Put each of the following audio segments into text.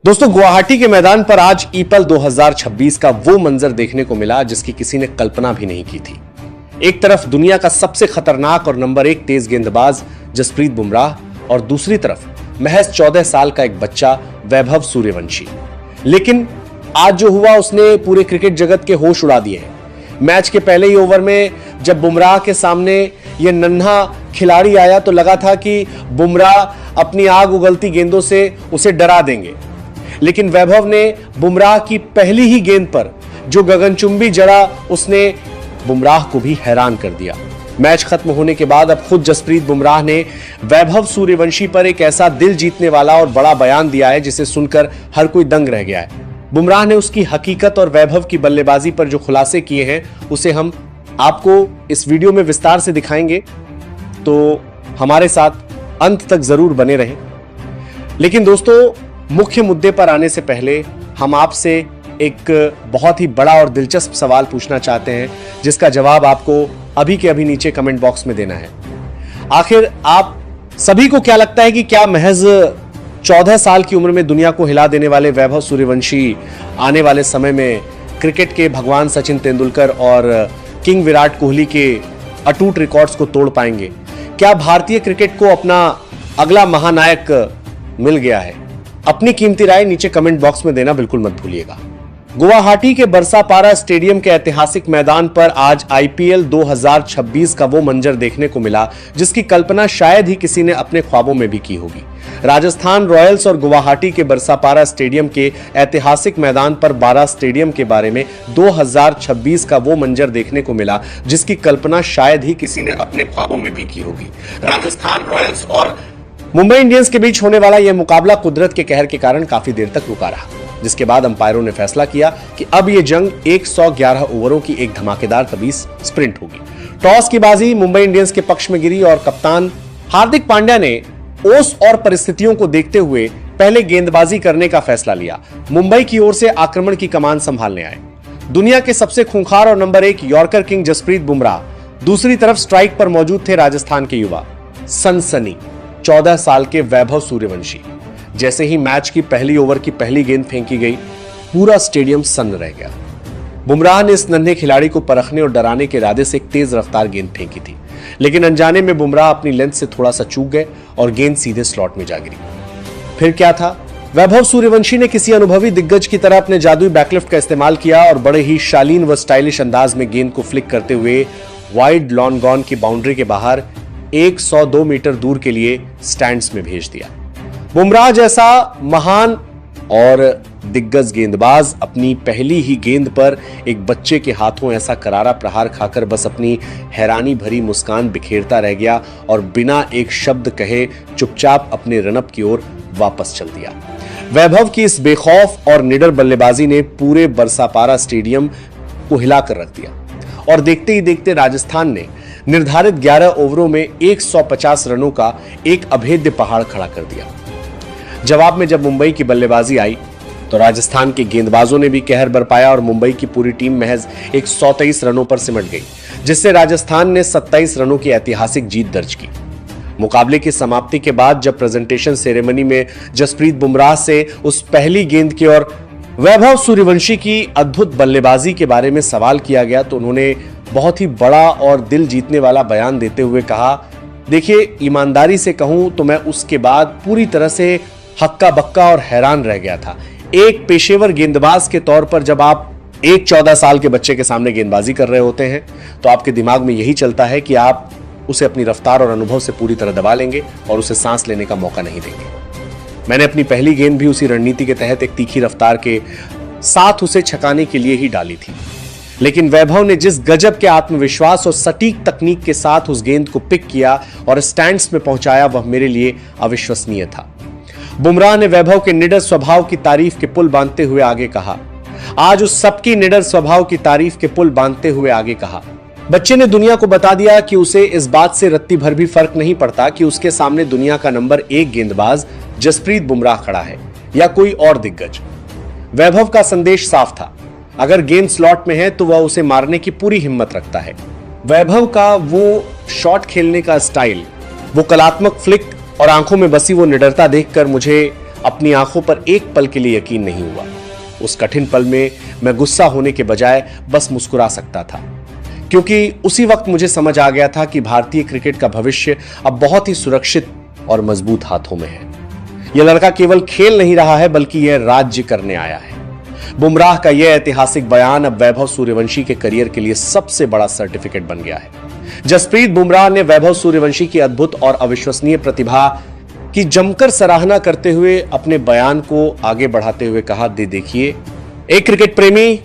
दोस्तों, गुवाहाटी के मैदान पर आज ईपल 2026 का वो मंजर देखने को मिला जिसकी किसी ने कल्पना भी नहीं की थी। एक तरफ दुनिया का सबसे खतरनाक और नंबर 1 तेज गेंदबाज जसप्रीत बुमराह और दूसरी तरफ महज 14 साल का एक बच्चा वैभव सूर्यवंशी। लेकिन आज जो हुआ उसने पूरे क्रिकेट जगत के होश उड़ा दिए हैं। मैच के पहले ही ओवर में जब बुमराह के सामने यह नन्हा खिलाड़ी आया तो लगा था कि बुमराह अपनी आग उगलती गेंदों से उसे डरा देंगे, लेकिन वैभव ने बुमराह की पहली ही गेंद पर जो गगनचुंबी जड़ा उसने बुमराह को भी हैरान कर दिया। मैच खत्म होने के बाद अब खुद जसप्रीत बुमराह ने वैभव सूर्यवंशी पर एक ऐसा दिल जीतने वाला और बड़ा बयान दिया है जिसे सुनकर हर कोई दंग रह गया है। बुमराह ने उसकी हकीकत और वैभव की बल्लेबाजी पर जो खुलासे किए हैं उसे हम आपको इस वीडियो में विस्तार से दिखाएंगे, तो हमारे साथ अंत तक जरूर बने रहें। लेकिन दोस्तों, मुख्य मुद्दे पर आने से पहले हम आपसे एक बहुत ही बड़ा और दिलचस्प सवाल पूछना चाहते हैं जिसका जवाब आपको अभी के अभी नीचे कमेंट बॉक्स में देना है। आखिर आप सभी को क्या लगता है कि क्या महज 14 साल की उम्र में दुनिया को हिला देने वाले वैभव सूर्यवंशी आने वाले समय में क्रिकेट के भगवान सचिन तेंदुलकर और किंग विराट कोहली के अटूट रिकॉर्ड्स को तोड़ पाएंगे? क्या भारतीय क्रिकेट को अपना अगला महानायक मिल गया है? अपनी कीमती राय नीचे कमेंट बॉक्स में देना बिल्कुल मत भूलिएगा। गुवाहाटी के बरसापारा स्टेडियम के ऐतिहासिक मैदान पर आज आईपीएल 2026 का वो मंजर देखने को मिला जिसकी कल्पना शायद ही किसी ने अपने ख्वाबों में भी की होगी। राजस्थान रॉयल्स और गुवाहाटी के बरसापारा स्टेडियम के ऐतिहासिक मैदान पर 12 स्टेडियम के बारे में 2026 का वो मंजर देखने को मिला जिसकी कल्पना शायद ही किसी ने अपने ख्वाबों में भी की होगी। राजस्थान रॉयल्स और मुंबई इंडियंस के बीच होने वाला यह मुकाबला कुदरत के कहर के कारण काफी देर तक रुका रहा, जिसके बाद अंपायरों ने फैसला किया कि अब यह जंग 111 ओवरों की एक धमाकेदार तवीज स्प्रिंट होगी। टॉस की बाजी मुंबई इंडियंस के पक्ष में गिरी और कप्तान हार्दिक पांड्या ने ओस और परिस्थितियों को देखते हुए पहले गेंदबाजी करने का फैसला लिया। मुंबई की ओर से आक्रमण की कमान संभालने आए दुनिया के सबसे खूंखार और number 1 yorker king Jasprit Bumrah. दूसरी तरफ स्ट्राइक पर मौजूद थे राजस्थान के युवा सनसनी 14 साल के वैभव सूर्यवंशी। जैसे ही मैच की पहली ओवर की पहली गेंद फेंकी गई, पूरा स्टेडियम सन्न रह गया। बुमराह ने इस नन्हे खिलाड़ी को परखने और डराने के इरादे से एक तेज रफ्तार गेंद फेंकी थी, लेकिन अनजाने में बुमराह अपनी लेंथ से थोड़ा सा चूक गए और गेंद सीधे स्लॉट में जा गिरी। फिर क्या था? वैभव सूर्यवंशी ने किसी अनुभवी दिग्गज की तरह अपने जादुई बैकलिफ्ट का इस्तेमाल किया और बड़े ही शालीन व स्टाइलिश अंदाज में गेंद को फ्लिक करते हुए वाइड लॉन गॉन की बाउंड्री के बाहर 102 मीटर दूर के लिए स्टैंड्स में भेज दिया। बुमराह जैसा महान और दिग्गज गेंदबाज अपनी पहली ही गेंद पर एक बच्चे के हाथों ऐसा करारा प्रहार खाकर बस अपनी हैरानी भरी मुस्कान बिखेरता रह गया और बिना एक शब्द कहे चुपचाप अपने रनअप की ओर वापस चल दिया। वैभव की इस बेखौफ और निडर बल्लेबाजी ने पूरे बरसापारा स्टेडियम को हिलाकर रख दिया और देखते ही देखते राजस्थान ने निर्धारित 11 ओवरों में 150 रनों का एक अभेद्य पहाड़ खड़ा कर दिया। जवाब में जब मुंबई की बल्लेबाजी आई तो राजस्थान के गेंदबाजों ने भी कहर बरपाया और मुंबई की पूरी टीम महज 123 रनों पर सिमट गई, जिससे राजस्थान ने 27 रनों की ऐतिहासिक जीत दर्ज की। मुकाबले की समाप्ति के बाद जब प्रेजेंटेशन सेरेमनी में जसप्रीत बुमराह से उस पहली गेंद की और वैभव सूर्यवंशी की अद्भुत बल्लेबाजी के बारे में सवाल किया गया तो उन्होंने बहुत ही बड़ा और दिल जीतने वाला बयान देते हुए कहा, देखिए, ईमानदारी से कहूं तो मैं उसके बाद पूरी तरह से हक्का बक्का और हैरान रह गया था। एक पेशेवर गेंदबाज के तौर पर जब आप एक 14 साल के बच्चे के सामने गेंदबाजी कर रहे होते हैं तो आपके दिमाग में यही चलता है कि आप उसे अपनी रफ्तार और अनुभव से पूरी तरह दबा लेंगे और उसे सांस लेने का मौका नहीं देंगे। मैंने अपनी पहली गेंद भी उसी रणनीति के तहत एक तीखी रफ्तार के साथ उसे छकाने के लिए ही डाली थी, लेकिन वैभव ने जिस गजब के आत्मविश्वास और सटीक तकनीक के साथ उस गेंद को पिक किया और स्टैंड्स में पहुंचाया वह मेरे लिए अविश्वसनीय था। बुमराह ने वैभव के निडर स्वभाव की तारीफ के पुल बांधते हुए आगे कहा, आज उस सबकी निडर स्वभाव की तारीफ के पुल बांधते हुए आगे कहा, बच्चे ने दुनिया को बता दिया कि उसे इस बात से रत्ती भर भी फर्क नहीं पड़ता कि उसके सामने दुनिया का नंबर 1 गेंदबाज जसप्रीत बुमराह खड़ा है या कोई और दिग्गज। वैभव का संदेश साफ था, अगर गेंद स्लॉट में है तो वह उसे मारने की पूरी हिम्मत रखता है। वैभव का वो शॉट खेलने का स्टाइल, वो कलात्मक फ्लिक और आंखों में बसी वो निडरता देखकर मुझे अपनी आंखों पर एक पल के लिए यकीन नहीं हुआ। उस कठिन पल में मैं गुस्सा होने के बजाय बस मुस्कुरा सकता था, क्योंकि उसी वक्त मुझे समझ आ गया था कि भारतीय क्रिकेट का भविष्य अब बहुत ही सुरक्षित और मजबूत हाथों में है। यह लड़का केवल खेल नहीं रहा है, बल्कि यह राज्य करने आया है। बुमराह का यह ऐतिहासिक बयान अब वैभव सूर्यवंशी के करियर के लिए सबसे बड़ा सर्टिफिकेट बन गया है। जसप्रीत बुमराह ने वैभव सूर्यवंशी की अद्भुत और अविश्वसनीय प्रतिभा की जमकर सराहना करते हुए अपने बयान को आगे बढ़ाते हुए कहा, देखिए, एक क्रिकेट प्रेमी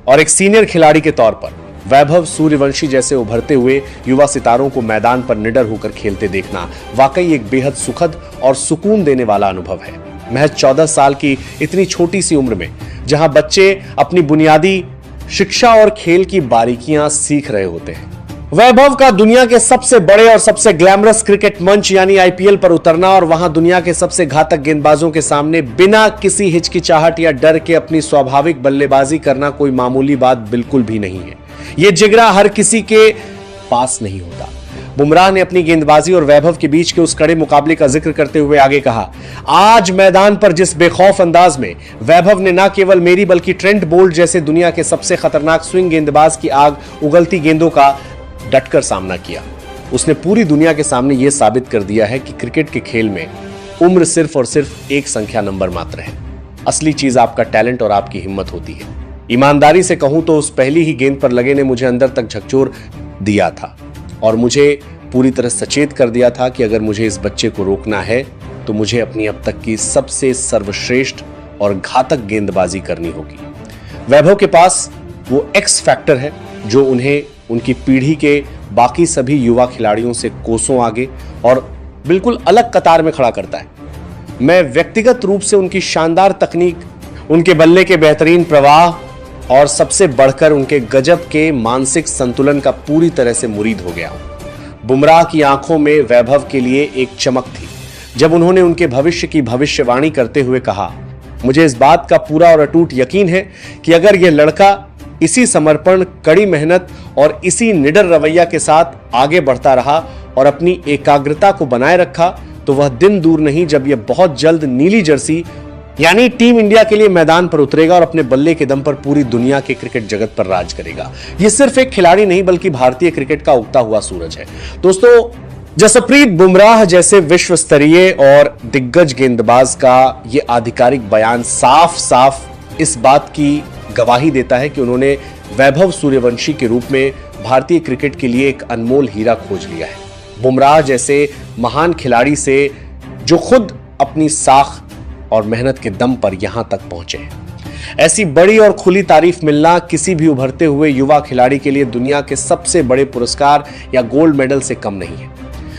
और एक सीनियर खिलाड़ी के तौर पर वैभव सूर्यवंशी जैसे उभरते हुए युवा सितारों को मैदान पर निडर होकर खेलते देखना वाकई एक बेहद सुखद और सुकून देने वाला अनुभव है। महज 14 साल की इतनी छोटी सी उम्र में जहां बच्चे अपनी बुनियादी शिक्षा और खेल की बारीकियां सीख रहे होते हैं, वैभव का दुनिया के सबसे बड़े और सबसे ग्लैमरस क्रिकेट मंच यानी आईपीएल पर उतरना और वहां दुनिया के सबसे घातक गेंदबाजों के सामने बिना किसी हिचकिचाहट या डर के अपनी स्वाभाविक बल्लेबाजी करना कोई मामूली बात बिल्कुल भी नहीं है। यह जिगरा हर किसी के पास नहीं होता। बुमराह ने अपनी गेंदबाजी और वैभव के बीच के उस कड़े मुकाबले का जिक्र करते हुए आगे कहा, आज मैदान पर जिस बेखौफ अंदाज में वैभव ने न केवल मेरी बल्कि ट्रेंट बोल्ट जैसे दुनिया के सबसे खतरनाक स्विंग गेंदबाज की आग उगलती गेंदों का डटकर सामना किया, उसने पूरी दुनिया के सामने यह साबित कर दिया है कि क्रिकेट के खेल में उम्र सिर्फ और सिर्फ एक संख्या नंबर मात्र है। असली चीज आपका टैलेंट और आपकी हिम्मत होती है। ईमानदारी से कहूं तो उस पहली ही गेंद पर लगे ने मुझे अंदर तक झकझोर दिया था और मुझे पूरी तरह सचेत कर दिया था कि अगर मुझे इस बच्चे को रोकना है तो मुझे अपनी अब तक की सबसे सर्वश्रेष्ठ और घातक गेंदबाजी करनी होगी। वैभव के पास वो एक्स फैक्टर है जो उन्हें उनकी पीढ़ी के बाकी सभी युवा खिलाड़ियों से कोसों आगे और बिल्कुल अलग कतार में खड़ा करता है। मैं व्यक्तिगत रूप से उनकी शानदार तकनीक, उनके बल्ले के बेहतरीन प्रवाह और सबसे बढ़कर उनके गजब के मानसिक संतुलन का पूरी तरह से मुरीद हो गया हूं। बुमराह की आंखों में वैभव के लिए एक चमक थी जब उन्होंने उनके भविष्य की भविष्यवाणी करते हुए कहा, मुझे इस बात का पूरा और अटूट यकीन है कि अगर यह लड़का इसी समर्पण, कड़ी मेहनत और इसी निडर रवैया के साथ आगे बढ़ता रहा और अपनी एकाग्रता को बनाए रखा तो वह दिन दूर नहीं जब यह बहुत जल्द नीली जर्सी यानी टीम इंडिया के लिए मैदान पर उतरेगा और अपने बल्ले के दम पर पूरी दुनिया के क्रिकेट जगत पर राज करेगा। यह सिर्फ एक खिलाड़ी नहीं बल्कि भारतीय क्रिकेट का उगता हुआ सूरज है। दोस्तों, जसप्रीत बुमराह जैसे विश्व स्तरीय और दिग्गज गेंदबाज का यह आधिकारिक बयान साफ साफ इस बात की गवाही देता है कि उन्होंने वैभव सूर्यवंशी के रूप में भारतीय क्रिकेट के लिए एक अनमोल हीरा खोज लिया है। बुमराह जैसे महान खिलाड़ी से जो खुद अपनी साख और मेहनत के दम पर यहां तक पहुंचे हैं। ऐसी बड़ी और खुली तारीफ मिलना किसी भी उभरते हुए युवा खिलाड़ी के लिए दुनिया के सबसे बड़े पुरस्कार या गोल्ड मेडल से कम नहीं है।